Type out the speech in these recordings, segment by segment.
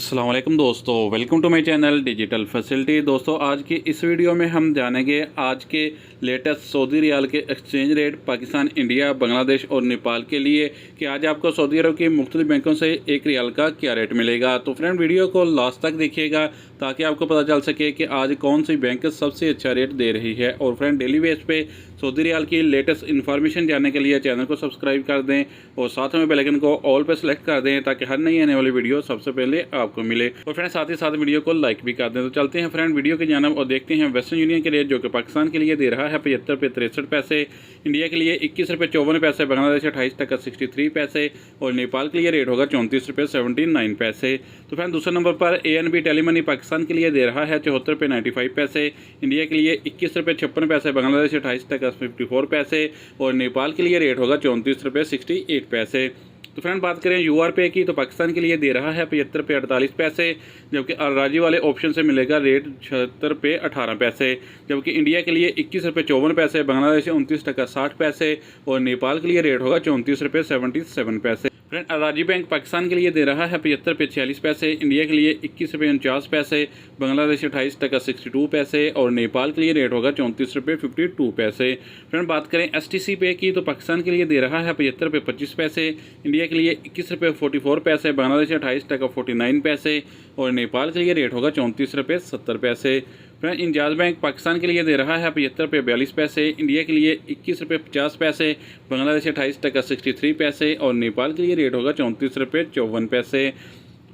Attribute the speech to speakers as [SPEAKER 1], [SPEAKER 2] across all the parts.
[SPEAKER 1] अस्सलाम वालेकुम दोस्तों, welcome to my channel digital facility. दोस्तों आज की इस वीडियो में हम जानेंगे आज के लेटेस्ट सऊदी रियाल के exchange rate Pakistan, India, Bangladesh और नेपाल के लिए कि आज आपको सऊदी अरब की मुख्तलिफ बैंकों से एक रियाल का क्या रेट मिलेगा। तो फ्रेंड वीडियो को लास्ट तक देखिएगा ताकि आपको पता चल सके कि आज कौन सी बैंक सबसे अच्छा रेट दे रही है। और फ्रेंड डेली बेस पे सऊदी रियाल की लेटेस्ट इन्फॉर्मेशन जानने के लिए चैनल को सब्सक्राइब कर दें और साथ में बेल आइकन को ऑल पे सेलेक्ट कर दें ताकि हर नई आने वाली वीडियो सबसे पहले आपको मिले। और फ्रेंड साथ ही साथ वीडियो को लाइक भी कर दें। तो चलते हैं फ्रेंड वीडियो की जानब और देखते हैं वेस्टर्न यूनियन के रेट जो कि पाकिस्तान के लिए दे रहा है 75 रुपये 63 पैसे, इंडिया के लिए 21 रुपये 54 पैसे, बांग्लादेश 28.63 पैसे और नेपाल के लिए रेट होगा 34 रुपये 79 पैसे। तो फ्रेंड दूसरे नंबर पर ANB टेलीमनी पाकिस्तान के लिए दे रहा है 74 रुपये 95 पैसे, इंडिया के लिए 21 रुपये 56 पैसे, बांग्लादेश 28.54 पैसे और नेपाल के लिए रेट होगा 34 रुपये 68 पैसे। तो फ्रेंड बात करें UR पे की तो पाकिस्तान के लिए दे रहा है 75 रुपये 48 पैसे, जबकि राजी वाले ऑप्शन से मिलेगा रेट 76 रुपये 18 पैसे, जबकि इंडिया के लिए 21 रुपये 54 पैसे, बांग्लादेश 29.60 पैसे और नेपाल के लिए रेट होगा 34 रुपये 77 पैसे। फ्रेंड अराजी बैंक पाकिस्तान के लिए दे रहा है 75 रुपये 46 पैसे, इंडिया के लिए 21 रुपये 49 पैसे, बांग्लादेश 28.62 पैसे और नेपाल के लिए रेट होगा 34 रुपये 52 पैसे। फ्रेंड बात करें STC पे की तो पाकिस्तान के लिए दे रहा है 75 रुपये 25 पैसे, इंडिया के लिए 21 रुपये 44 पैसे, बांग्लादेश 28.49 पैसे और नेपाल के लिए रेट होगा 34 रुपये 70 पैसे। फ्रेंड इंजाज बैंक पाकिस्तान के लिए दे रहा है 75 रुपये 42 पैसे, इंडिया के लिए 21 रुपये 50 पैसे, बांग्लादेश 28.63 पैसे और नेपाल के लिए रेट होगा 34 रुपये 54 पैसे।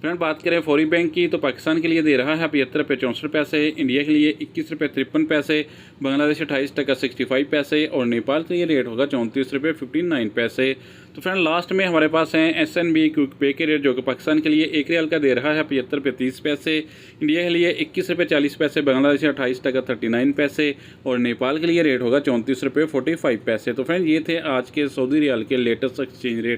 [SPEAKER 1] फ्रेंड बात करें फौरी बैंक की तो पाकिस्तान के लिए दे रहा है 75 रुपये 64 पैसे, इंडिया के लिए 21 रुपये 53 पैसे, बांग्लादेश 28.65 पैसे और नेपाल के लिए रेट होगा 34 रुपये 59 पैसे। तो फ्रेंड लास्ट में हमारे पास हैं SNB क्विक पे के रेट जो कि पाकिस्तान के लिए एक रियाल का दे रहा है 75 रुपये 30 पैसे, इंडिया के लिए 21 रुपये 40 पैसे, बांग्लादेश 28.39 पैसे और नेपाल के लिए रेट होगा 34 रुपये 45 पैसे। तो फ्रेंड ये थे आज के सऊदी रियाल के लेटेस्ट एक्सचेंज रेट।